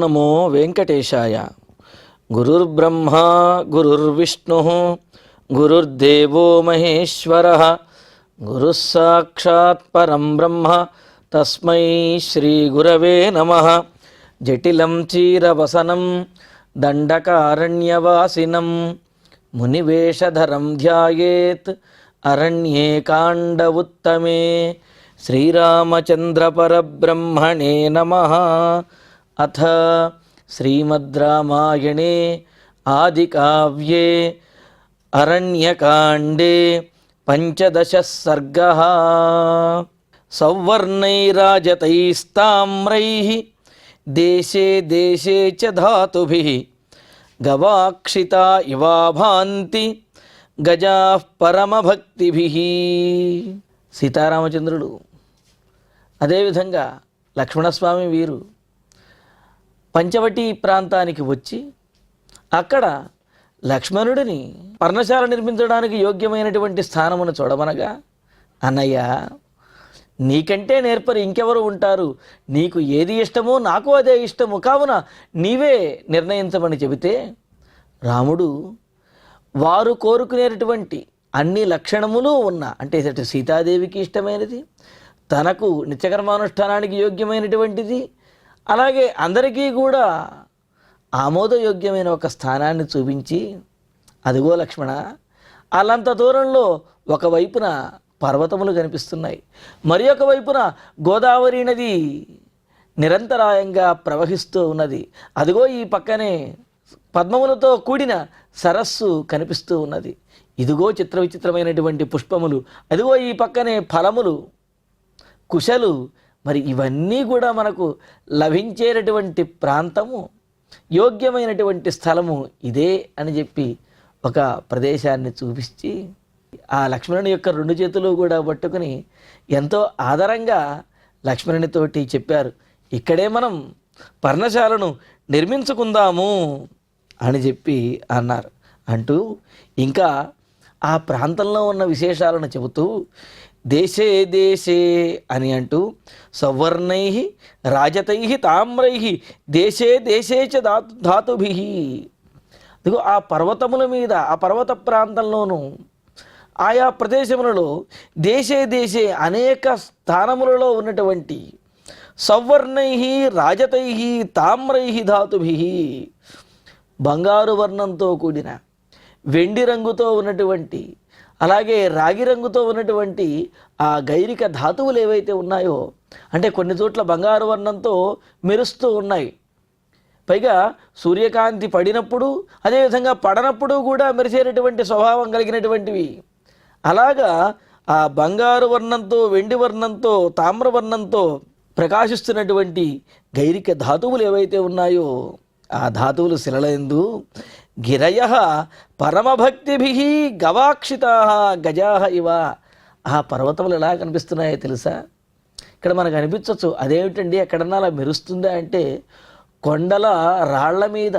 నమో వెంకటేశాయ. గురుర్బ్రహ్మా గురుర్విష్ణు గురుర్దేవో మహేశ్వరః గురుః సాక్షాత్ పరం బ్రహ్మ తస్మై శ్రీ గురవే నమః. జటిలం చీరవసనం దండకారణ్యవాసినం మునివేషధరం ధ్యాయేత్ అరణ్యే కాండ ఉత్తమే. శ్రీరామచంద్ర పరబ్రహ్మణే నమః. అథ శ్రీమద్ రామాయణే ఆదికావ్యే అరణ్యకాండే పంచదశ సర్గః. సౌవర్ణైరాజతైస్తామ్రైః దేశే దేశే చ ధాతుభిః గవాక్షితా ఇవా భాంతి గజాః పరమభక్తిభిః. సీతారామచంద్రుడు అదేవిధంగా లక్ష్మణస్వామి వీరు పంచవటి ప్రాంతానికి వచ్చి అక్కడ లక్ష్మణుడిని పర్ణశాల నిర్మించడానికి యోగ్యమైనటువంటి స్థానమును చూడమనగా, అన్నయ్య నీకంటే నేర్పరి ఇంకెవరు ఉంటారు, నీకు ఏది ఇష్టమో నాకు అదే ఇష్టము, కావున నీవే నిర్ణయించమని చెబితే రాముడు వారు కోరుకునేటటువంటి అన్ని లక్షణములు ఉన్న, అంటే సీతాదేవికి ఇష్టమైనది, తనకు నిత్యకర్మానుష్ఠానానికి యోగ్యమైనటువంటిది, అలాగే అందరికీ కూడా ఆమోదయోగ్యమైన ఒక స్థానాన్ని చూపించి, అదిగో లక్ష్మణ, అల్లంత దూరంలో ఒకవైపున పర్వతములు కనిపిస్తున్నాయి, మరి ఒక వైపున గోదావరి నది నిరంతరాయంగా ప్రవహిస్తూ ఉన్నది, అదిగో ఈ పక్కనే పద్మములతో కూడిన సరస్సు కనిపిస్తూ ఉన్నది, ఇదిగో చిత్ర విచిత్రమైనటువంటి పుష్పములు, అదిగో ఈ పక్కనే ఫలములు, కుశలు, మరి ఇవన్నీ కూడా మనకు లభించేటటువంటి ప్రాంతము, యోగ్యమైనటువంటి స్థలము ఇదే అని చెప్పి ఒక ప్రదేశాన్ని చూపించి ఆ లక్ష్మణుని యొక్క రెండు చేతులు కూడా పట్టుకుని ఎంతో ఆదరంగా లక్ష్మణునితోటి చెప్పారు, ఇక్కడే మనం పర్ణశాలను నిర్మించుకుందాము అని చెప్పి అన్నారు. అంటూ ఇంకా ఆ ప్రాంతంలో ఉన్న విశేషాలను చెబుతూ దేశే దేశే అని అంటూ సవర్ణై రాజతై తామ్రై దేశే దేశే చ ధాతుభిః. ఇదిగో ఆ పర్వతముల మీద, ఆ పర్వత ప్రాంతంలోనూ ఆయా ప్రదేశములలో దేశే దేశే అనేక స్థానములలో ఉన్నటువంటి సవర్ణై రాజతై తామ్రై ధాతుభిః, బంగారు వర్ణంతో కూడిన, వెండి రంగుతో ఉన్నటువంటి, అలాగే రాగి రంగుతో ఉన్నటువంటి ఆ గైరిక ధాతువులు ఏవైతే ఉన్నాయో, అంటే కొన్ని చోట్ల బంగారు వర్ణంతో మెరుస్తూ ఉన్నాయి, పైగా సూర్యకాంతి పడినప్పుడు అదేవిధంగా పడనప్పుడు కూడా మెరిసేటటువంటి స్వభావం కలిగినటువంటివి. అలాగా ఆ బంగారు వర్ణంతో, వెండి వర్ణంతో, తామ్రవర్ణంతో ప్రకాశిస్తున్నటువంటి గైరిక ధాతువులు ఏవైతే ఉన్నాయో ఆ ధాతువులు శిలలందు గిరయః పరమభక్తిభిః గవాక్షితాః గజాః ఇవ. ఆ పర్వతములు ఎలా కనిపిస్తున్నాయో తెలుసా? ఇక్కడ మనకు అనిపించవచ్చు, అదేమిటండి ఎక్కడన్నా అలా మెరుస్తుందా అంటే, కొండల రాళ్ల మీద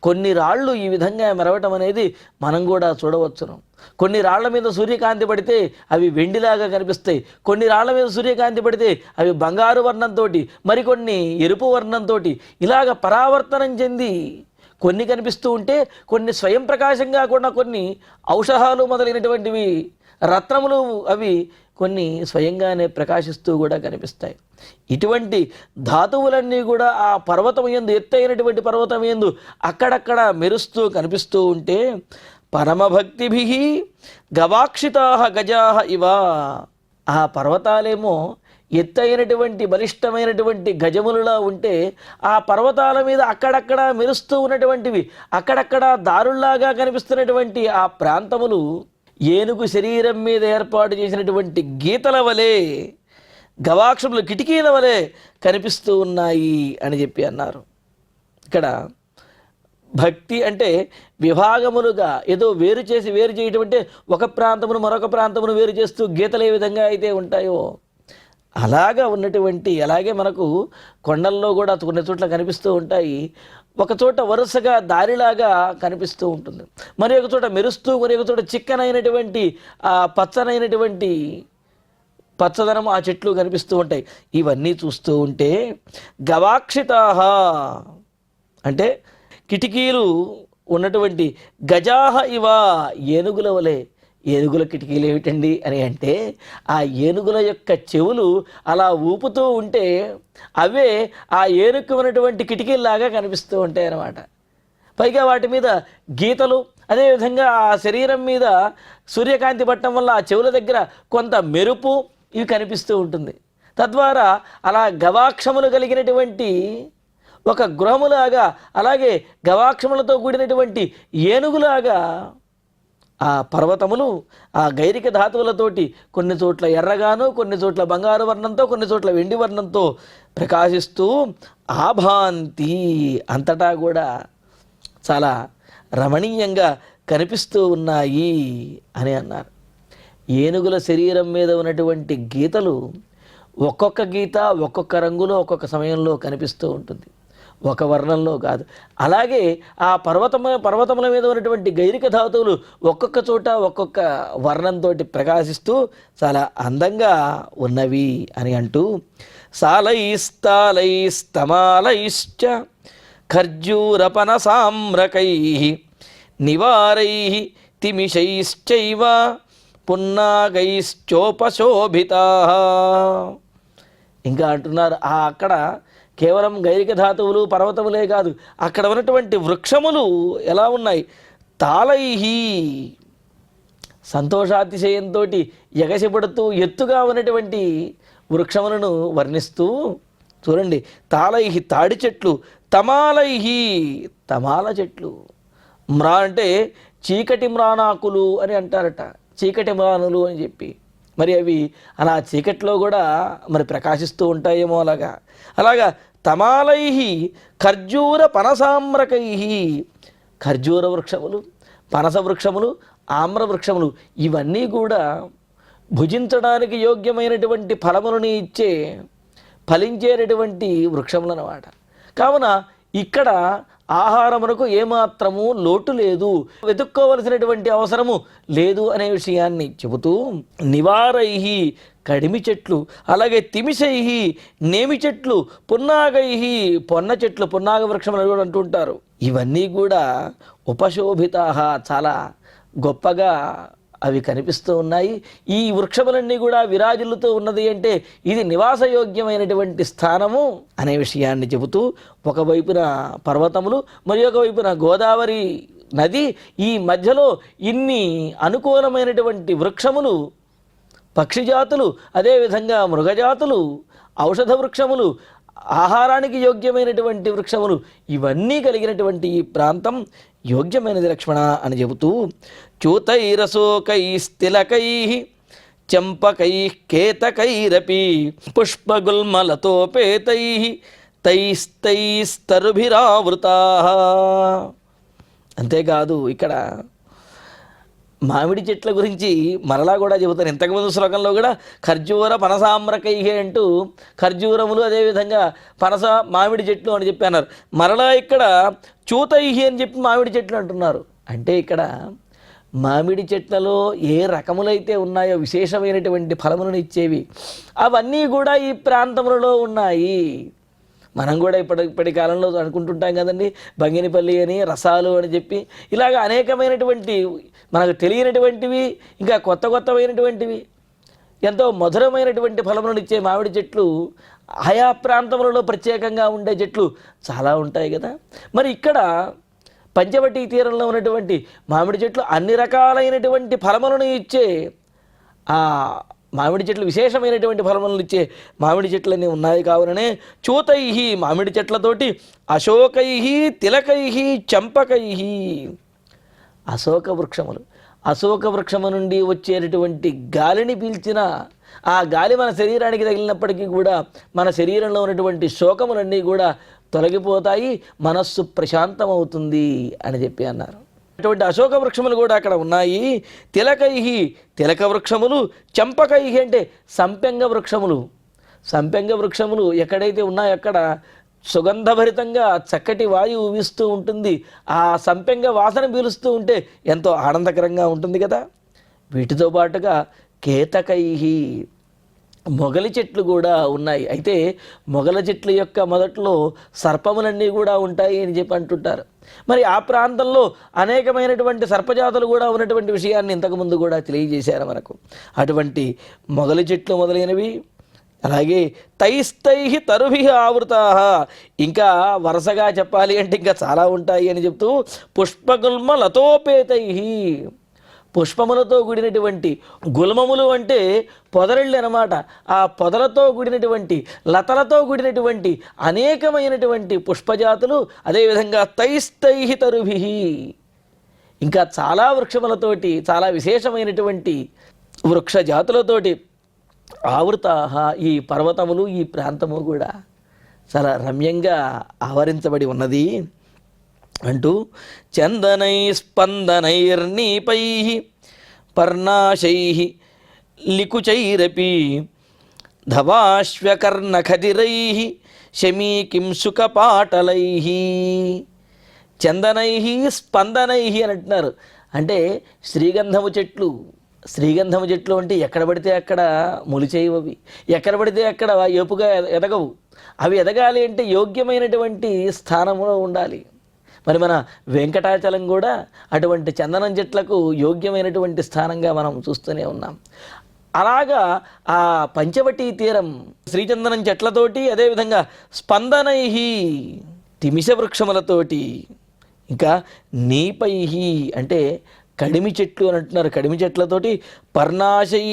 కొన్ని రాళ్ళు ఈ విధంగా మెరవటం అనేది మనం కూడా చూడవచ్చును. కొన్ని రాళ్ల మీద సూర్యకాంతి పడితే అవి వెండిలాగా కనిపిస్తాయి, కొన్ని రాళ్ల మీద సూర్యకాంతి పడితే అవి బంగారు వర్ణంతో, మరికొన్ని ఎరుపు వర్ణంతో ఇలాగ పరావర్తనం చెంది కొన్ని కనిపిస్తూ ఉంటే, కొన్ని స్వయం ప్రకాశంగా కూడా, కొన్ని ఔషధాలు మొదలైనటువంటివి, రత్నములు, అవి కొన్ని స్వయంగానే ప్రకాశిస్తూ కూడా కనిపిస్తాయి. ఇటువంటి ధాతువులన్నీ కూడా ఆ పర్వతం యందు, ఎత్తైనటువంటి పర్వతం యందు అక్కడక్కడ మెరుస్తూ కనిపిస్తూ ఉంటే పరమభక్తిభిః గవాక్షితాః గజాః ఇవ. ఆ పర్వతాలేమో ఎత్తైనటువంటి బలిష్టమైనటువంటి గజములులా ఉంటే, ఆ పర్వతాల మీద అక్కడక్కడ మెరుస్తూ ఉన్నటువంటివి, అక్కడక్కడ దారుల్లాగా కనిపిస్తున్నటువంటి ఆ ప్రాంతములు ఏనుగు శరీరం మీద ఏర్పాటు చేసినటువంటి గీతల వలె, గవాక్షములు కిటికీల వలె కనిపిస్తూ ఉన్నాయి అని చెప్పి అన్నారు. ఇక్కడ భక్తి అంటే విభాగములుగా ఏదో వేరు చేయటం అంటే, ఒక ప్రాంతమును మరొక ప్రాంతమును వేరు చేస్తూ గీతలు ఏ విధంగా అయితే ఉంటాయో అలాగా ఉన్నటువంటి, అలాగే మనకు కొండల్లో కూడా కొన్ని చోట్ల కనిపిస్తూ ఉంటాయి, ఒక చోట వరుసగా దారిలాగా కనిపిస్తూ ఉంటుంది, మరి ఒక చోట మెరుస్తూ, మరి ఒక చోట చిక్కనైనటువంటి ఆ పచ్చనైనటువంటి పచ్చదనం ఆ చెట్లు కనిపిస్తూ ఉంటాయి. ఇవన్నీ చూస్తూ ఉంటే గవాక్షితాహ, అంటే కిటికీలు ఉన్నటువంటి గజాహ ఇవ ఏనుగుల వలె. ఏనుగుల కిటికీలు ఏమిటండి అని అంటే ఆ ఏనుగుల యొక్క చెవులు అలా ఊపుతూ ఉంటే అవే ఆ ఏనుగు ఉన్నటువంటి కిటికీల్లాగా కనిపిస్తూ ఉంటాయి అన్నమాట. పైగా వాటి మీద గీతలు, అదేవిధంగా ఆ శరీరం మీద సూర్యకాంతి పట్టడం వల్ల ఆ చెవుల దగ్గర కొంత మెరుపు ఇవి కనిపిస్తూ ఉంటుంది. తద్వారా అలా గవాక్షములు కలిగినటువంటి ఒక గృహములాగా, అలాగే గవాక్షములతో కూడినటువంటి ఏనుగులాగా ఆ పర్వతములు ఆ గైరిక ధాతువులతోటి కొన్ని చోట్ల ఎర్రగాను, కొన్ని చోట్ల బంగారు వర్ణంతో, కొన్ని చోట్ల వెండి వర్ణంతో ప్రకాశిస్తూ ఆభాంతి అంతటా కూడా చాలా రమణీయంగా కనిపిస్తూ ఉన్నాయి అని అన్నారు. ఏనుగుల శరీరం మీద ఉన్నటువంటి గీతలు ఒక్కొక్క గీత ఒక్కొక్క రంగులో ఒక్కొక్క సమయంలో కనిపిస్తూ ఉంటుంది, ఒక వర్ణంలో కాదు. అలాగే ఆ పర్వతముల మీద ఉన్నటువంటి గైరిక ధాతువులు ఒక్కొక్క చోట ఒక్కొక్క వర్ణంతో ప్రకాశిస్తూ చాలా అందంగా ఉన్నవి అని అంటూ సాలైస్తాలైస్తమాలైశ్చ ఖర్జూరపనసామ్రకై నివారై తిమిషైశ్చైవ పున్నాగైశ్చోపశోభితా. ఇంకా అంటున్నారు అక్కడ కేవలం గైరిక ధాతువులు పర్వతములే కాదు, అక్కడ ఉన్నటువంటి వృక్షములు ఎలా ఉన్నాయి, తాళైహి సంతోషాతిశయంతో ఎగసిపడుతూ ఎత్తుగా ఉన్నటువంటి వృక్షములను వర్ణిస్తూ చూడండి. తాళైహి తాడి చెట్లు, తమాలైహి తమాల చెట్లు. అంటే చీకటి మ్రానాకులు అని అంటారట, చీకటి మ్రానులు అని చెప్పి. మరి అవి అలా చీకట్లో కూడా మరి ప్రకాశిస్తూ ఉంటాయేమో అలాగా తమాలైహి ఖర్జూర పనసామ్రకై. ఖర్జూర వృక్షములు, పనస వృక్షములు, ఆమ్ర వృక్షములు ఇవన్నీ కూడా భుజించడానికి యోగ్యమైనటువంటి ఫలములను ఇచ్చే ఫలించేటటువంటి వృక్షములు అన్నమాట. కావున ఇక్కడ ఆహారమునకు ఏమాత్రము లోటు లేదు, వెతుక్కోవలసినటువంటి అవసరము లేదు అనే విషయాన్ని చెబుతూ నివారైహి కడిమి చెట్లు, అలాగే తిమిషైహి నేమి చెట్లు, పున్నాగైహి పొన్న చెట్లు, పున్నాగ వృక్షములు కూడా అంటుంటారు. ఇవన్నీ కూడా ఉపశోభితా చాలా గొప్పగా అవి కనిపిస్తూ ఉన్నాయి. ఈ వృక్షములన్నీ కూడా విరాజిల్లుతూ ఉన్నది అంటే ఇది నివాసయోగ్యమైనటువంటి స్థానము అనే విషయాన్ని చెబుతూ ఒకవైపున పర్వతములు మరి ఒకవైపున గోదావరి నది, ఈ మధ్యలో ఇన్ని అనుకూలమైనటువంటి వృక్షములు, పక్షిజాతులు, అదేవిధంగా మృగజాతులు, ఔషధ వృక్షములు, ఆహారానికి యోగ్యమైనటువంటి వృక్షములు ఇవన్నీ కలిగినటువంటి ఈ ప్రాంతం యోగ్యమైనది లక్ష్మణ అని చెబుతూ చూతైరశోకైస్తిలకై చంపకై కేతకైరపి పుష్పగుల్మలతోపేతై తైస్తైస్తరుభిరావృతా. అంతేకాదు ఇక్కడ మామిడి చెట్ల గురించి మరలా కూడా చెబుతాను. ఇంతకుముందు శ్లోకంలో కూడా ఖర్జూర పనసామ్రకై అంటూ ఖర్జూరములు అదేవిధంగా పనస మామిడి చెట్లు అని చెప్పి అన్నారు. మరలా ఇక్కడ చూతైహి అని చెప్పి మామిడి చెట్లు అంటున్నారు. అంటే ఇక్కడ మామిడి చెట్లలో ఏ రకములైతే ఉన్నాయో విశేషమైనటువంటి ఫలములను ఇచ్చేవి అవన్నీ కూడా ఈ ప్రాంతములలో ఉన్నాయి. మనం కూడా ఇప్పటి కాలంలో అనుకుంటుంటాం కదండి, బంగినిపల్లి అని, రసాలు అని చెప్పి ఇలాగ అనేకమైనటువంటి మనకు తెలియనటువంటివి ఇంకా కొత్తమైనటువంటివి ఎంతో మధురమైనటువంటి ఫలములను ఇచ్చే మామిడి చెట్లు ఆయా ప్రాంతములలో ప్రత్యేకంగా ఉండే చెట్లు చాలా ఉంటాయి కదా. మరి ఇక్కడ పంచవటీ తీరంలో ఉన్నటువంటి మామిడి చెట్లు అన్ని రకాలైనటువంటి ఫలములను ఇచ్చే ఆ మామిడి చెట్లు విశేషమైనటువంటి ఫలములను ఇచ్చే మామిడి చెట్లన్నీ ఉన్నాయి. కావుననే చూతైహి మామిడి చెట్లతోటి అశోకైహి తిలకైహి చంపకైహి అశోక వృక్షములు, అశోక వృక్షము నుండి వచ్చేటటువంటి గాలిని పీల్చిన ఆ గాలి మన శరీరానికి తగిలినప్పటికీ కూడా మన శరీరంలో ఉన్నటువంటి శోకములన్నీ కూడా తొలగిపోతాయి, మనస్సు ప్రశాంతమవుతుంది అని చెప్పి అన్నారు. అటువంటి అశోక వృక్షములు కూడా అక్కడ ఉన్నాయి. తిలకైహి తిలక వృక్షములు, చంపకైహి అంటే సంపెంగ వృక్షములు. సంపెంగ వృక్షములు ఎక్కడైతే ఉన్నాయో అక్కడ సుగంధభరితంగా చక్కటి వాయువు వీస్తూ ఉంటుంది. ఆ సంపెంగ వాసన పీలుస్తూ ఉంటే ఎంతో ఆనందకరంగా ఉంటుంది కదా. వీటితో పాటుగా కేతకైహి మొగలి చెట్లు కూడా ఉన్నాయి. అయితే మొగల చెట్ల యొక్క మొదట్లో సర్పములన్నీ కూడా ఉంటాయి అని చెప్పి అంటుంటారు. మరి ఆ ప్రాంతంలో అనేకమైనటువంటి సర్పజాతులు కూడా ఉన్నటువంటి విషయాన్ని ఇంతకుముందు కూడా తెలియజేశారు మనకు. అటువంటి మొగలి చెట్లు మొదలైనవి, అలాగే తైస్తై తరుభి ఆవృతా, ఇంకా వరుసగా చెప్పాలి అంటే ఇంకా చాలా ఉంటాయి అని చెప్తూ పుష్పగుల్మ లతోపేతై, పుష్పములతో కూడినటువంటి, గుల్మములు అంటే పొదరిళ్ళు అన్నమాట, ఆ పొదలతో కూడినటువంటి, లతలతో కూడినటువంటి అనేకమైనటువంటి పుష్పజాతులు, అదేవిధంగా తైస్తై తరుభి, ఇంకా చాలా వృక్షములతోటి, చాలా విశేషమైనటువంటి వృక్ష జాతులతోటి ఆవృత, ఈ పర్వతములు, ఈ ప్రాంతము కూడా చాలా రమ్యంగా ఆవరించబడి ఉన్నది అంటూ చందనై స్పందనైర్నీపై పర్ణాశై లికుచైరపి ధవాశ్వకర్ణఖదిరై శమీకింసుకపాటలై, చందనై స్పందనై అని అంటున్నారు. అంటే శ్రీగంధము చెట్లు, శ్రీగంధము చెట్లు అంటే ఎక్కడ పడితే అక్కడ మొలిచేయవు, అవి ఎక్కడ పడితే అక్కడ ఏపుగా ఎదగవు. అవి ఎదగాలి అంటే యోగ్యమైనటువంటి స్థానంలో ఉండాలి. మరి మన వెంకటాచలం కూడా అటువంటి చందనం చెట్లకు యోగ్యమైనటువంటి స్థానంగా మనం చూస్తూనే ఉన్నాం. అలాగా ఆ పంచవటీ తీరం శ్రీచందనం చెట్లతోటి, అదేవిధంగా స్పందనై తిమిష వృక్షములతోటి, ఇంకా నీపై అంటే కడిమి చెట్లు అని అంటున్నారు, కడిమి చెట్లతోటి పర్ణాశై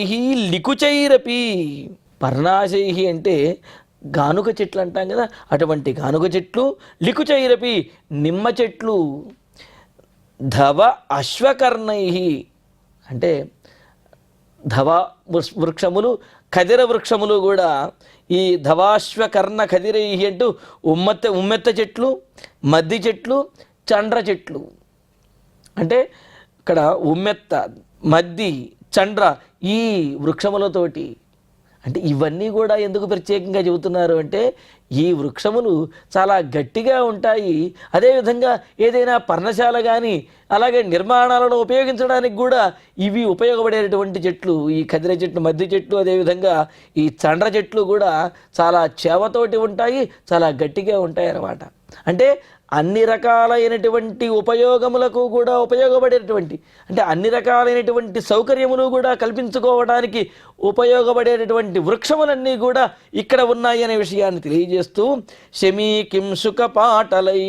లికుచైరపి, పర్ణాశై అంటే గానుగ చెట్లు అంటాం కదా, అటువంటి గానుగ చెట్లు, లికుచైరపి నిమ్మ చెట్లు, ధవ అశ్వకర్ణై అంటే ధవ వృక్షములు, ఖదిర వృక్షములు కూడా, ఈ ధవాశ్వకర్ణ ఖదిరై అంటూ ఉమ్మెత్త చెట్లు, మద్ది చెట్లు, చండ్ర చెట్లు, అంటే ఇక్కడ ఉమ్మెత్త, మద్ది, చండ్ర ఈ వృక్షములతోటి, అంటే ఇవన్నీ కూడా ఎందుకు ప్రత్యేకంగా చెబుతున్నారు అంటే ఈ వృక్షములు చాలా గట్టిగా ఉంటాయి. అదేవిధంగా ఏదైనా పర్ణశాల కానీ అలాగే నిర్మాణాలను ఉపయోగించడానికి కూడా ఇవి ఉపయోగపడేటటువంటి చెట్లు. ఈ ఖదిర చెట్లు, మద్ది చెట్లు, అదేవిధంగా ఈ చండ్ర చెట్లు కూడా చాలా చేవతోటి ఉంటాయి, చాలా గట్టిగా ఉంటాయి అన్నమాట. అంటే అన్ని రకాలైనటువంటి ఉపయోగములకు కూడా ఉపయోగపడేటటువంటి, అంటే అన్ని రకాలైనటువంటి సౌకర్యములు కూడా కల్పించుకోవడానికి ఉపయోగపడేటటువంటి వృక్షములన్నీ కూడా ఇక్కడ ఉన్నాయి అనే విషయాన్ని తెలియజేస్తూ శమీకింసుక పాటలై,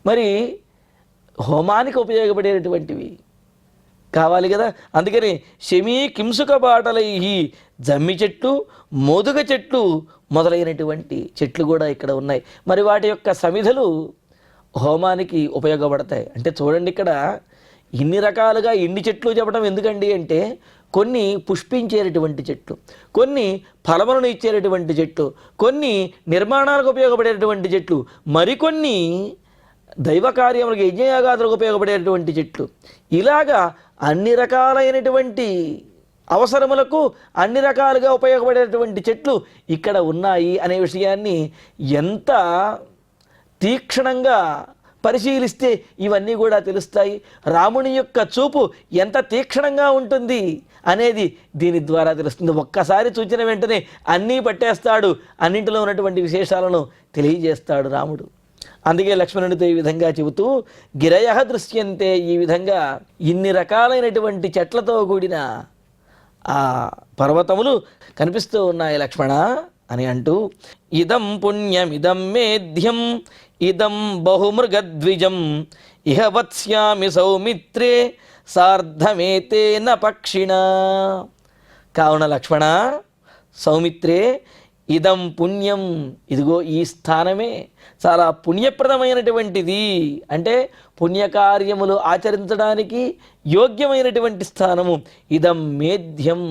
మరి హోమానికి ఉపయోగపడేటటువంటివి కావాలి కదా, అందుకని శమీకింసుక పాటలై జమ్మి చెట్లు, మోదుగ చెట్లు మొదలైనటువంటి చెట్లు కూడా ఇక్కడ ఉన్నాయి. మరి వాటి యొక్క సమిధలు హోమానికి ఉపయోగపడతాయి. అంటే చూడండి, ఇక్కడ ఇన్ని రకాలుగా ఇన్ని చెట్లు చెప్పడం ఎందుకండి అంటే కొన్ని పుష్పించేటటువంటి చెట్లు, కొన్ని ఫలములను ఇచ్చేటటువంటి చెట్లు, కొన్ని నిర్మాణాలకు ఉపయోగపడేటటువంటి చెట్లు, మరికొన్ని దైవ కార్యములకు యజ్ఞయాగాదులకు ఉపయోగపడేటటువంటి చెట్లు, ఇలాగా అన్ని రకాలైనటువంటి అవసరములకు అన్ని రకాలుగా ఉపయోగపడేటువంటి చెట్లు ఇక్కడ ఉన్నాయి అనే విషయాన్ని ఎంత తీక్షణంగా పరిశీలిస్తే ఇవన్నీ కూడా తెలుస్తాయి. రాముని యొక్క చూపు ఎంత తీక్షణంగా ఉంటుంది అనేది దీని ద్వారా తెలుస్తుంది. ఒక్కసారి చూచిన వెంటనే అన్నీ పట్టేస్తాడు, అన్నింటిలో ఉన్నటువంటి విశేషాలను తెలియజేస్తాడు రాముడు. అందుకే లక్ష్మణుడితో ఈ విధంగా చెబుతూ గిరయ దృశ్యంతే, ఈ విధంగా ఇన్ని రకాలైనటువంటి చెట్లతో కూడిన ఆ పర్వతములు కనిపిస్తూ ఉన్నాయి లక్ష్మణ అని అంటూ ఇదం పుణ్యమిదం మేధ్యం ఇదం బహుమృగద్విజం ఇహ వత్స్యామి సౌమిత్రే సార్ధమేతేన పక్షిణ. కావున లక్ష్మణ, సౌమిత్రే, ఇదం పుణ్యం, ఇదిగో ఈ స్థానమే చాలా పుణ్యప్రదమైనటువంటిది, అంటే పుణ్యకార్యములు ఆచరించడానికి యోగ్యమైనటువంటి స్థానము. ఇదం మేధ్యం,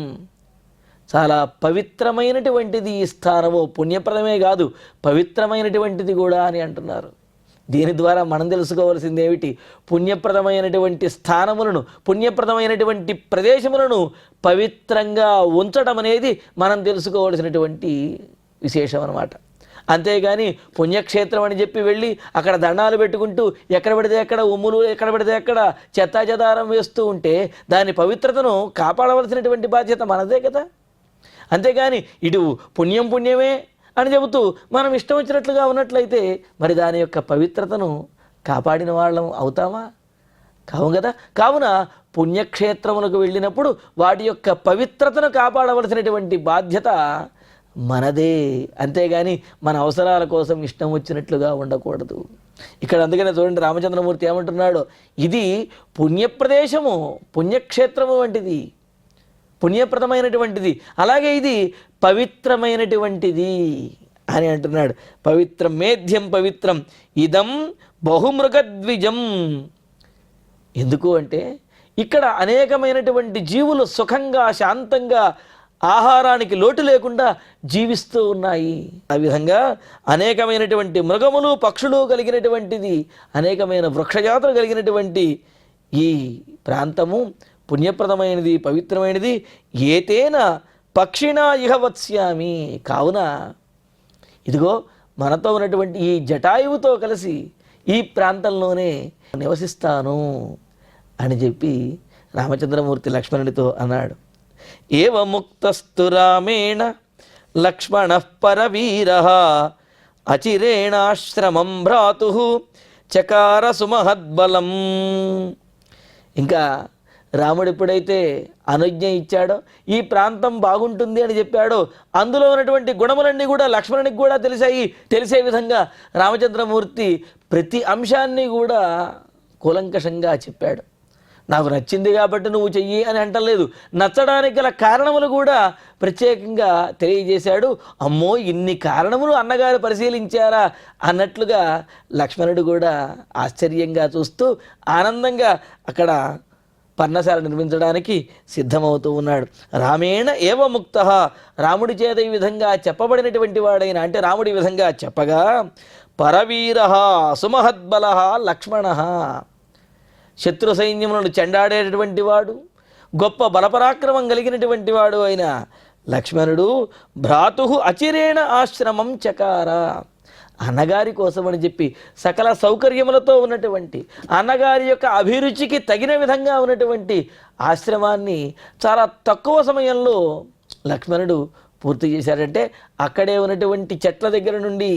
చాలా పవిత్రమైనటువంటిది ఈ స్థానము. పుణ్యప్రదమే కాదు, పవిత్రమైనటువంటిది కూడా అని అంటున్నారు. దీని ద్వారా మనం తెలుసుకోవాల్సింది ఏమిటి? పుణ్యప్రదమైనటువంటి స్థానములను, పుణ్యప్రదమైనటువంటి ప్రదేశములను పవిత్రంగా ఉంచడం అనేది మనం తెలుసుకోవాల్సినటువంటి విశేషం అన్నమాట. అంతేగాని పుణ్యక్షేత్రం అని చెప్పి వెళ్ళి అక్కడ దండాలు పెట్టుకుంటూ ఎక్కడ పడితే అక్కడ ఉమ్ములు, ఎక్కడ పడితే అక్కడ చెత్తాచెదారం వేస్తూ ఉంటే దాని పవిత్రతను కాపాడవలసినటువంటి బాధ్యత మనదే కదా. అంతేగాని ఇటు పుణ్యం పుణ్యమే అని చెబుతూ మనం ఇష్టం వచ్చినట్లుగా ఉన్నట్లయితే మరి దాని యొక్క పవిత్రతను కాపాడిన వాళ్ళం అవుతామా? కావు కదా. కావున పుణ్యక్షేత్రములకు వెళ్ళినప్పుడు వాటి యొక్క పవిత్రతను కాపాడవలసినటువంటి బాధ్యత మనదే, అంతేగాని మన అవసరాల కోసం ఇష్టం వచ్చినట్లుగా ఉండకూడదు. ఇక్కడ అందుకనే చూడండి రామచంద్రమూర్తి ఏమంటున్నాడు, ఇది పుణ్యప్రదేశము, పుణ్యక్షేత్రము వంటిది, పుణ్యప్రదమైనటువంటిది, అలాగే ఇది పవిత్రమైనటువంటిది అని అంటున్నాడు. పవిత్రం మేధ్యం పవిత్రం ఇదం బహుమృగద్విజం. ఎందుకు అంటే ఇక్కడ అనేకమైనటువంటి జీవులు సుఖంగా శాంతంగా ఆహారానికి లోటు లేకుండా జీవిస్తూ ఉన్నాయి. ఆ విధంగా అనేకమైనటువంటి మృగములు పక్షులు కలిగినటువంటిది, అనేకమైన వృక్షజాతులు కలిగినటువంటి ఈ ప్రాంతము పుణ్యప్రదమైనది, పవిత్రమైనది. ఏతేన పక్షిణా ఇహ వత్స్యామి. కావున ఇదిగో మనతో ఉన్నటువంటి ఈ జటాయువుతో కలిసి ఈ ప్రాంతంలోనే నివసిస్తాను అని చెప్పి రామచంద్రమూర్తి లక్ష్మణుడితో అన్నాడు. ఏవ ముక్తస్తు రామేణ లక్ష్మణః పరవీరః అచిరేణాశ్రమం భ్రాతుః చకార సుమహద్బలం. ఇంకా రాముడు ఎప్పుడైతే అనుజ్ఞ ఇచ్చాడో, ఈ ప్రాంతం బాగుంటుంది అని చెప్పాడో, అందులో ఉన్నటువంటి గుణములన్నీ కూడా లక్ష్మణునికి కూడా తెలిసే విధంగా రామచంద్రమూర్తి ప్రతి అంశాన్ని కూడా కూలంకషంగా చెప్పాడు. నాకు నచ్చింది కాబట్టి నువ్వు చెయ్యి అని అంటలేదు, నచ్చడానికి గల కారణములు కూడా ప్రత్యేకంగా తెలియజేశాడు. అమ్మో, ఇన్ని కారణములు అన్నగారు పరిశీలించారా అన్నట్లుగా లక్ష్మణుడు కూడా ఆశ్చర్యంగా చూస్తూ ఆనందంగా అక్కడ పర్ణశాల నిర్మించడానికి సిద్ధమవుతూ ఉన్నాడు. రామేణ ఏవ ముక్తః, రాముడి చేత ఈ విధంగా చెప్పబడినటువంటి వాడైన, అంటే రాముడి ఈ విధంగా చెప్పగా, పరవీరః సుమహద్బలః లక్ష్మణః, శత్రు సైన్యములను చెండాడేటటువంటి వాడు, గొప్ప బలపరాక్రమం కలిగినటువంటి వాడు అయిన లక్ష్మణుడు భ్రాతుః అచిరేణ ఆశ్రమం చకార, అన్నగారి కోసమని చెప్పి సకల సౌకర్యములతో ఉన్నటువంటి, అన్నగారి యొక్క అభిరుచికి తగిన విధంగా ఉన్నటువంటి ఆశ్రమాన్ని చాలా తక్కువ సమయంలో లక్ష్మణుడు పూర్తి చేశాడంటే, అక్కడే ఉన్నటువంటి చెట్ల దగ్గర నుండి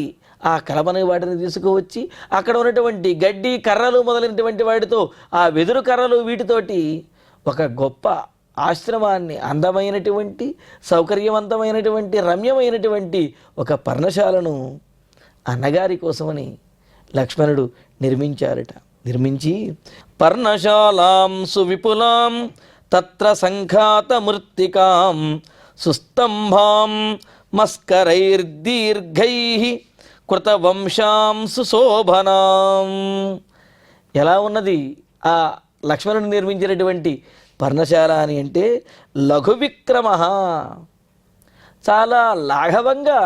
ఆ కలపని వాటిని తీసుకువచ్చి అక్కడ ఉన్నటువంటి గడ్డి కర్రలు మొదలైనటువంటి వాటితో, ఆ వెదురు కర్రలు వీటితోటి ఒక గొప్ప ఆశ్రమాన్ని, అందమైనటువంటి సౌకర్యవంతమైనటువంటి రమ్యమైనటువంటి ఒక పర్ణశాలను అన్నగారి కోసమని లక్ష్మణుడు నిర్మించారట. నిర్మించి పర్ణశాలాం సువిపులాం తత్ర సంఘాత మృత్తికాం సుస్తంభాం మస్కరైర్దీర్ఘైః కృతవంశాం సుశోభనాం. ఎలా ఉన్నది ఆ లక్ష్మణుడు నిర్మించినటువంటి పర్ణశాల అని అంటే, లఘు విక్రమ, చాలా లాఘవంగా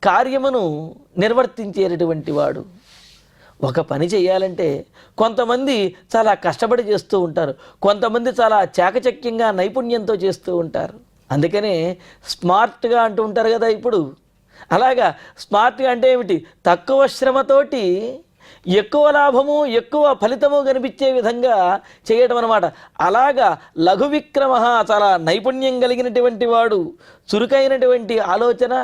కార్యమును నిర్వర్తించేటటువంటి వాడు. ఒక పని చేయాలంటే కొంతమంది చాలా కష్టపడి చేస్తూ ఉంటారు, కొంతమంది చాలా చాకచక్యంగా నైపుణ్యంతో చేస్తూ ఉంటారు. అందుకనే స్మార్ట్గా అంటూ ఉంటారు కదా ఇప్పుడు. అలాగా స్మార్ట్గా అంటే ఏమిటి? తక్కువ శ్రమతోటి ఎక్కువ లాభము ఎక్కువ ఫలితము కనిపించే విధంగా చేయటం అన్నమాట. అలాగా లఘు విక్రమ, చాలా నైపుణ్యం కలిగినటువంటి వాడు, చురుకైనటువంటి ఆలోచన,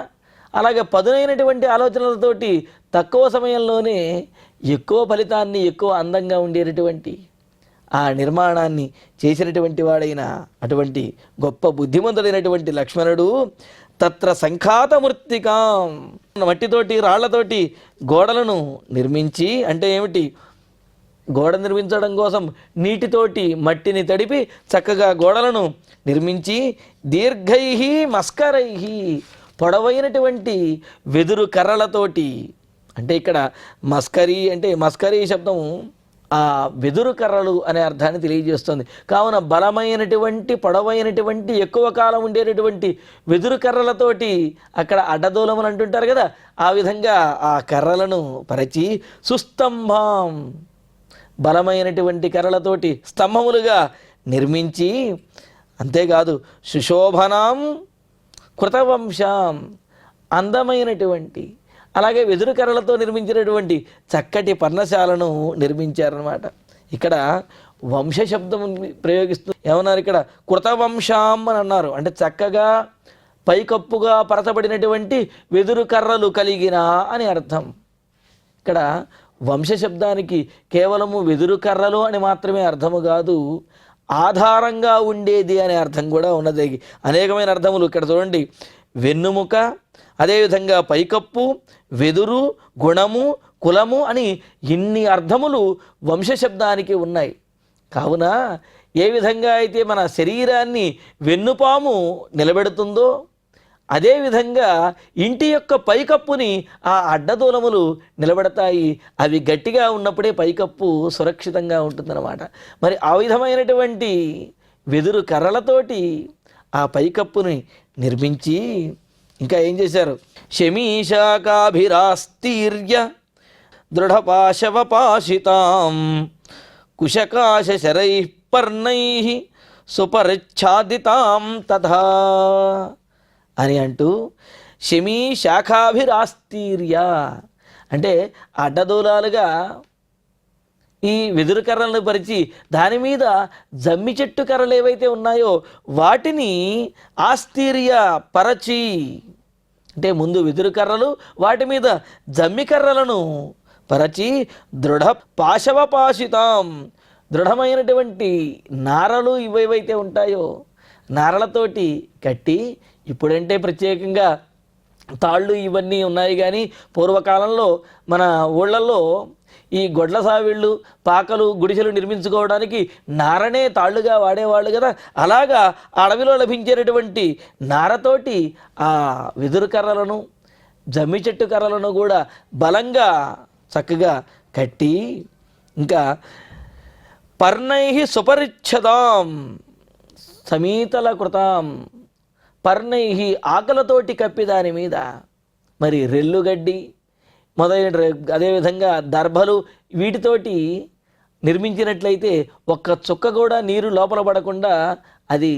అలాగే పదునైనటువంటి ఆలోచనలతోటి తక్కువ సమయంలోనే ఎక్కువ ఫలితాన్ని, ఎక్కువ అందంగా ఉండేటటువంటి ఆ నిర్మాణాన్ని చేసినటువంటి వాడైన అటువంటి గొప్ప బుద్ధిమంతుడైనటువంటి లక్ష్మణుడు తత్ర సంఘాత మృత్తికాం, మట్టితోటి రాళ్లతోటి గోడలను నిర్మించి, అంటే ఏమిటి? గోడ నిర్మించడం కోసం నీటితోటి మట్టిని తడిపి చక్కగా గోడలను నిర్మించి, దీర్ఘైః మస్కరైః, పొడవైనటువంటి వెదురు కర్రలతోటి, అంటే ఇక్కడ మస్కరీ అంటే మస్కరీ శబ్దము ఆ వెదురు కర్రలు అనే అర్థాన్ని తెలియజేస్తుంది. కావున బలమైనటువంటి పొడవైనటువంటి ఎక్కువ కాలం ఉండేటటువంటి వెదురు కర్రలతోటి అక్కడ అడ్డదూలములు అంటుంటారు కదా, ఆ విధంగా ఆ కర్రలను పరిచి, సుస్తంభం, బలమైనటువంటి కర్రలతోటి స్తంభములుగా నిర్మించి, అంతేకాదు సుశోభనాం కృతవంశాం, అందమైనటువంటి అలాగే వెదురు కర్రలతో నిర్మించినటువంటి చక్కటి పర్ణశాలను నిర్మించారనమాట. ఇక్కడ వంశ శబ్దం ప్రయోగిస్తూ ఏమన్నారు? ఇక్కడ కృతవంశాం అని అన్నారు. అంటే చక్కగా పైకప్పుగా పరచబడినటువంటి వెదురు కర్రలు కలిగిన అని అర్థం. ఇక్కడ వంశశబ్దానికి కేవలము వెదురు కర్రలు అని మాత్రమే అర్థము కాదు, ఆధారంగా ఉండేది అనే అర్థం కూడా ఉన్నది. అనేకమైన అర్థములు ఇక్కడ చూడండి. వెన్నుముక, అదేవిధంగా పైకప్పు, వెదురు, గుణము, కులము అని ఇన్ని అర్థములు వంశశబ్దానికి ఉన్నాయి. కావున ఏ విధంగా అయితే మన శరీరాన్ని వెన్నుపాము నిలబెడుతుందో అదేవిధంగా ఇంటి యొక్క పైకప్పుని ఆ అడ్డదూలములు నిలబెడతాయి. అవి గట్టిగా ఉన్నప్పుడే పైకప్పు సురక్షితంగా ఉంటుందన్నమాట. మరి ఆ విధమైనటువంటి వెదురు కర్రలతోటి ఆ పైకప్పుని నిర్మించి ఇంకా ఏం చేశారు? శమీశాకాభిరాస్తీర్య దృఢపాశవపాశితాం కుశకాశశరై పర్ణై సుపరిచ్ఛాదితాం తథా అని అంటూ శమీ శాఖాభిరాస్తీర్య అంటే అడ్డదూలాలుగా ఈ వెదురు కర్రలను పరిచి దాని మీద జమ్మి చెట్టు కర్రలు ఏవైతే ఉన్నాయో వాటిని ఆస్తీర్య పరచి, అంటే ముందు వెదురు కర్రలు వాటి మీద జమ్మి కర్రలను పరచి దృఢ పాశవపాశితాం దృఢమైనటువంటి నారలు ఇవేవైతే ఉంటాయో నారలతోటి కట్టి, ఇప్పుడంటే ప్రత్యేకంగా తాళ్ళు ఇవన్నీ ఉన్నాయి కానీ పూర్వకాలంలో మన ఊళ్ళల్లో ఈ గొడ్ల సావిళ్ళు, పాకలు, గుడిసెలు నిర్మించుకోవడానికి నారనే తాళ్ళుగా వాడేవాళ్ళు కదా. అలాగా అడవిలో లభించేటటువంటి నారతోటి ఆ వెదురు కర్రలను, జమ్మి చెట్టు కర్రలను కూడా బలంగా చక్కగా కట్టి, ఇంకా పర్ణై సుపరిచ్ఛదాం సమీతల కృతాం పర్ణై ఆకలతోటి కప్పి దాని మీద మరి రెల్లుగడ్డి మొదలైన అదేవిధంగా దర్భలు వీటితోటి నిర్మించినట్లయితే ఒక్క చుక్క కూడా నీరు లోపల పడకుండా అది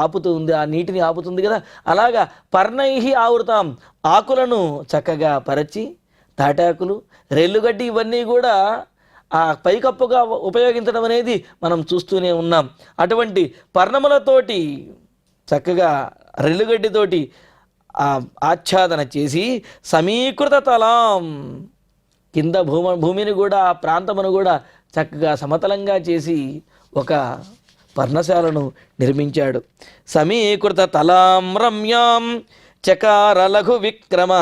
ఆపుతుంది, ఆ నీటిని ఆపుతుంది కదా. అలాగా పర్ణై ఆవృతాం ఆకులను చక్కగా పరచి, తాటాకులు, రెల్లుగడ్డి ఇవన్నీ కూడా ఆ పైకప్పుగా ఉపయోగించడం అనేది మనం చూస్తూనే ఉన్నాం. అటువంటి పర్ణములతోటి చక్కగా రెల్లుగడ్డితోటి ఆచ్ఛాదన చేసి సమీకృత తలాం కింద భూమిని కూడా ఆ ప్రాంతమును కూడా చక్కగా సమతలంగా చేసి ఒక పర్ణశాలను నిర్మించాడు. సమీకృత తలాం రమ్యాం చకార లఘు విక్రమ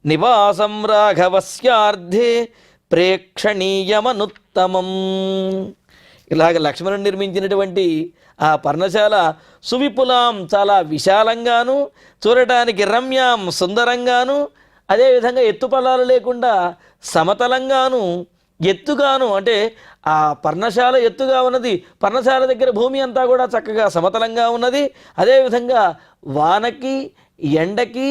నివాసం రాఘవస్యార్థే ప్రేక్షణీయమనుత్తమం. ఇలాగ లక్ష్మణుడు నిర్మించినటువంటి ఆ పర్ణశాల సువిపులాం చాలా విశాలంగాను, చూడటానికి రమ్యాం సుందరంగాను, అదేవిధంగా ఎత్తుపల్లాలు లేకుండా సమతలంగాను, ఎత్తుగాను, అంటే ఆ పర్ణశాల ఎత్తుగా ఉన్నది, పర్ణశాల దగ్గర భూమి అంతా కూడా చక్కగా సమతలంగా ఉన్నది. అదేవిధంగా వానకి, ఎండకి,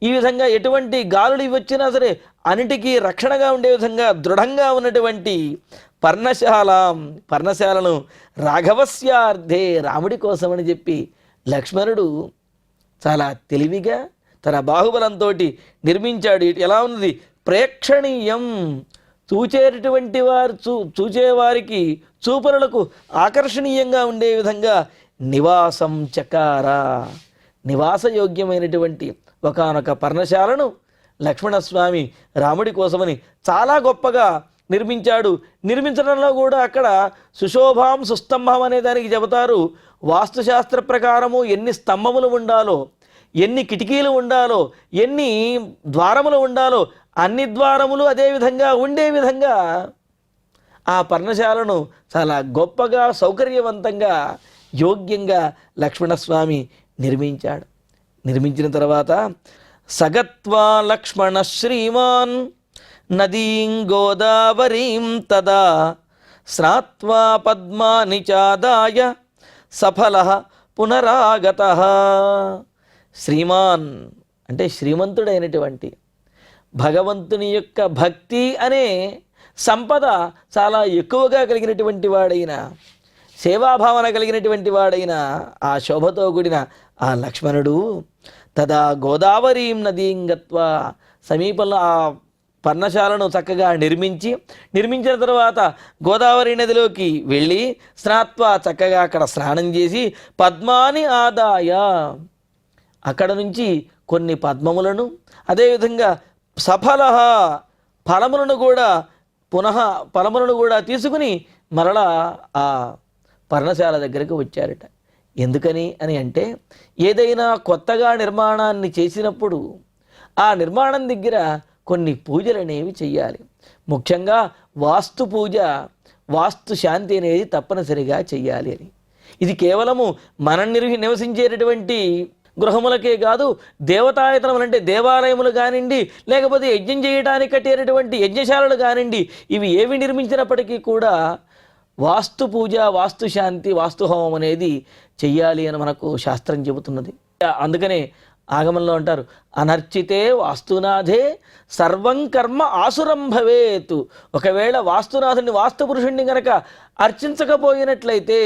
ఈ విధంగా ఎటువంటి గాలులు వచ్చినా సరే అన్నిటికీ రక్షణగా ఉండే విధంగా దృఢంగా ఉన్నటువంటి పర్ణశాలను రాఘవస్యార్థే రాముడి కోసమని చెప్పి లక్ష్మణుడు చాలా తెలివిగా తన బాహుబలంతో నిర్మించాడు. ఎలా ఉన్నది? ప్రేక్షణీయం, చూచేటటువంటి వారు చూచేవారికి చూపరులకు ఆకర్షణీయంగా ఉండే విధంగా నివాసం చకార నివాసయోగ్యమైనటువంటి ఒకానొక పర్ణశాలను లక్ష్మణస్వామి రాముడి కోసమని చాలా గొప్పగా నిర్మించాడు. నిర్మించడంలో కూడా అక్కడ సుశోభాం సుస్తంభం అనే దానికి చెబుతారు. వాస్తుశాస్త్ర ప్రకారము ఎన్ని స్తంభములు ఉండాలో, ఎన్ని కిటికీలు ఉండాలో, ఎన్ని ద్వారములు ఉండాలో అన్ని ద్వారములు అదేవిధంగా ఉండే విధంగా ఆ పర్ణశాలను చాలా గొప్పగా సౌకర్యవంతంగా యోగ్యంగా లక్ష్మణస్వామి నిర్మించాడు. నిర్మించిన తర్వాత సగత్వా లక్ష్మణ శ్రీమాన్ నదీం గోదావరీం తదా స్నాత్వా పద్మాని చాదాయ సఫలః పునరాగతః. శ్రీమాన్ అంటే శ్రీమంతుడైనటువంటి, భగవంతుని యొక్క భక్తి అనే సంపద చాలా ఎక్కువగా కలిగినటువంటి వాడైన, సేవాభావన కలిగినటువంటి వాడైన ఆ శోభతో కూడిన ఆ లక్ష్మణుడు తదా గోదావరీం నదీం గత్వా సమీపంలో ఆ పర్ణశాలను చక్కగా నిర్మించిన తర్వాత గోదావరి నదిలోకి వెళ్ళి స్నాత్వా చక్కగా అక్కడ స్నానం చేసి పద్మాని ఆదాయ అక్కడ నుంచి కొన్ని పద్మములను, అదేవిధంగా సఫల ఫలములను కూడా తీసుకుని మరలా ఆ పర్ణశాల దగ్గరికి వచ్చారట. ఎందుకని అని అంటే, ఏదైనా కొత్తగా నిర్మాణాన్ని చేసినప్పుడు ఆ నిర్మాణం దగ్గర కొన్ని పూజలు అనేవి చెయ్యాలి. ముఖ్యంగా వాస్తు పూజ, వాస్తు శాంతి అనేది తప్పనిసరిగా చెయ్యాలి అని. ఇది కేవలము మనం నివసించేటటువంటి గృహములకే కాదు, దేవతాయతనములు అంటే దేవాలయములు కానివ్వండి, లేకపోతే యజ్ఞం చేయడానికి కట్టేటటువంటి యజ్ఞశాలలు కానివ్వండి, ఇవి ఏవి నిర్మించినప్పటికీ కూడా వాస్తు పూజ, వాస్తు శాంతి, వాస్తు హోమం అనేది చెయ్యాలి అని మనకు శాస్త్రం చెబుతున్నది. అందుకనే ఆగమంలో అంటారు, అనర్చితే వాస్తునాథే సర్వం కర్మ ఆసురం భవేత్. ఒకవేళ వాస్తునాథుని, వాస్తు పురుషుణ్ణి గనక అర్చించకపోయినట్లయితే,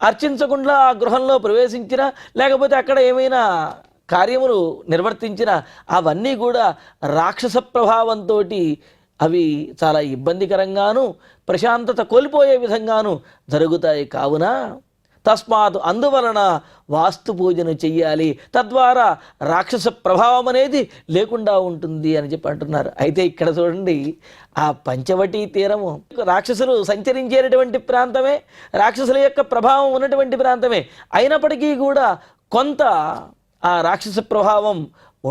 అర్చించకుండా ఆ గృహంలో ప్రవేశించినా, లేకపోతే అక్కడ ఏమైనా కార్యములు నిర్వర్తించినా అవన్నీ కూడా రాక్షస ప్రభావంతో అవి చాలా ఇబ్బందికరంగాను, ప్రశాంతత కోల్పోయే విధంగాను జరుగుతాయి. కావున తస్మాత్ అందువలన వాస్తు పూజను చెయ్యాలి, తద్వారా రాక్షస ప్రభావం అనేది లేకుండా ఉంటుంది అని చెప్పి అంటున్నారు. అయితే ఇక్కడ చూడండి, ఆ పంచవటీ తీరము రాక్షసులు సంచరించేటటువంటి ప్రాంతమే, రాక్షసుల యొక్క ప్రభావం ఉన్నటువంటి ప్రాంతమే. అయినప్పటికీ కూడా కొంత ఆ రాక్షస ప్రభావం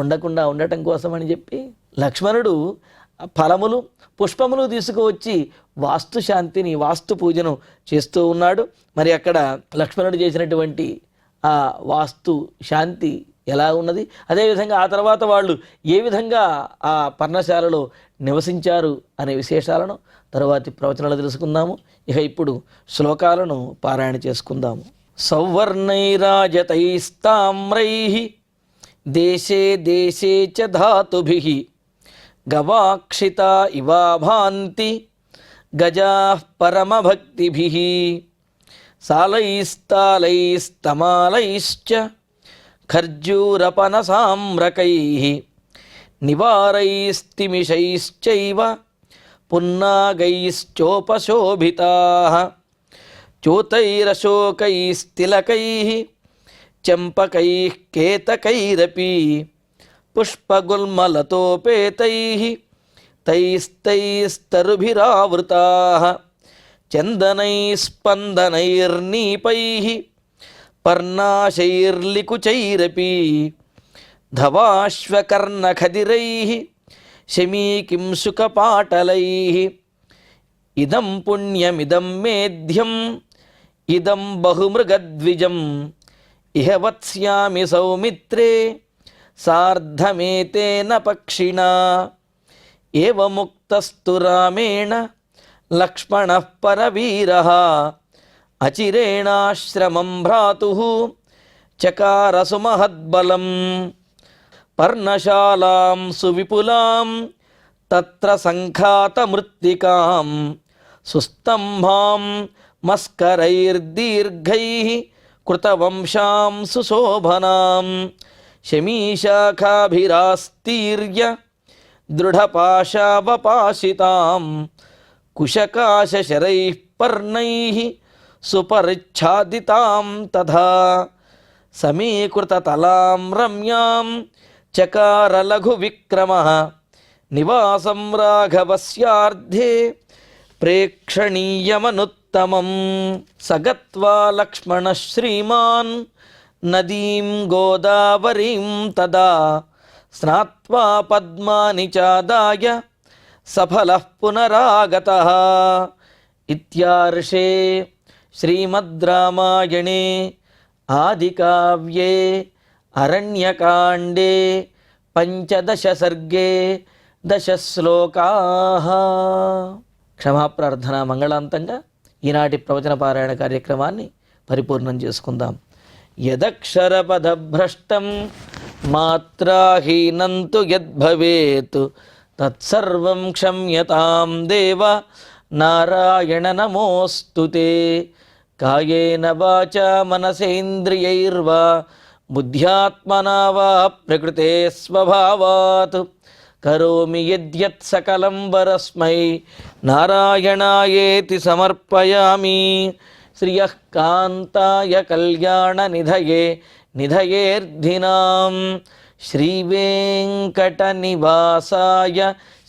ఉండకుండా ఉండటం కోసం అని చెప్పి లక్ష్మణుడు ఫలములు, పుష్పములు తీసుకువచ్చి వాస్తు శాంతిని, వాస్తు పూజను చేస్తూ ఉన్నాడు. మరి అక్కడ లక్ష్మణుడు చేసినటువంటి ఆ వాస్తు శాంతి ఎలా ఉన్నది, అదేవిధంగా ఆ తర్వాత వాళ్ళు ఏ విధంగా ఆ పర్ణశాలలో నివసించారు అనే విశేషాలను తరువాతి ప్రవచనాలు తెలుసుకుందాము. ఇక ఇప్పుడు శ్లోకాలను పారాయణ చేసుకుందాము. సౌవర్ణైరాజతైస్తామ్రైః దేశే దేశే చ ధాతుభిః గవాక్షితా ఇవాభాంతి గజాః పరమభక్తిభిః సాలైస్తాలైస్తమాలైశ్చ ఖర్జూరపనసామ్రకైః నివారైస్తిమిషైశ్చైవ పున్నాగైశ్చోపశోభితాః చ్యూతైరశోకైస్తిలకైః చంపకైః కేతకైరపి పుష్పగుల్మలతోపేతైః తైస్తైస్తరుభిరావృతాః చందనైస్పందనైర్నీపైః పర్ణాశైర్లికుచైరపి ధవాశ్వకర్ణఖదిరైః శమీకింసుకపాటలైః ఇదం పుణ్యమిదం మేధ్యం ఇదం బహుమృగద్విజం ఇహ వత్స్యామి సౌమిత్రే సార్ధమేతేన పక్షిణా ఏవముక్తస్తు రామేణ లక్ష్మణః పరవీరః అచిరేణాశ్రమం భ్రాతుః చకార సుమహద్బలం పర్ణశాలాం సువిపులాం తత్ర సంఘాతమృత్తికాం సుస్తంభాం మస్కరైర్దీర్ఘైః కృతవంశాం సుశోభనాం శమీశాఖాభిరాస్తీర్య దృఢపాశావపాశితాం కుశకాశశరైః పర్ణైః సుపరిచ్ఛాదితాం తథా సమీకృతతలాం రమ్యాం చకార లఘువిక్రమః నివాసం రాఘవస్యార్ధే ప్రేక్షణీయమనుత్తమం సగత్వా లక్ష్మణః శ్రీమాన్ నదీం గోదావరీం తదా స్నాత్వా పద్మాని చాదాయ సఫలః పునరాగతః. ఇత్యార్షే శ్రీమద్ రామాయణే ఆదికావ్యే అరణ్యకాండే పంచదశ సర్గే 10 శ్లోకాః. క్షమాప్రార్థన మంగళాంతంగా ఈనాటి ప్రవచన పారాయణ కార్యక్రమాన్ని పరిపూర్ణం చేసుకుందాం. యదక్షరపదభ్రష్టం మాత్రాహీనంతు యద్భవేత్ తత్సర్వం క్షమ్యతాం దేవ నారాయణ నమోస్తుతే. కాయేన వాచా మనసేంద్రియైర్వా బుద్ధ్యాత్మనా వా ప్రకృతే స్వభావాత్ కరోమి యద్యత్ సకలం వరస్మై నారాయణాయేతి సమర్పయామి. శ్రియః కాంతాయ కళ్యాణ నిధయే నిధయేర్ధినాం శ్రీవేంకటనివాసాయ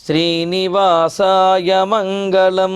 శ్రీనివాసాయ మంగళం.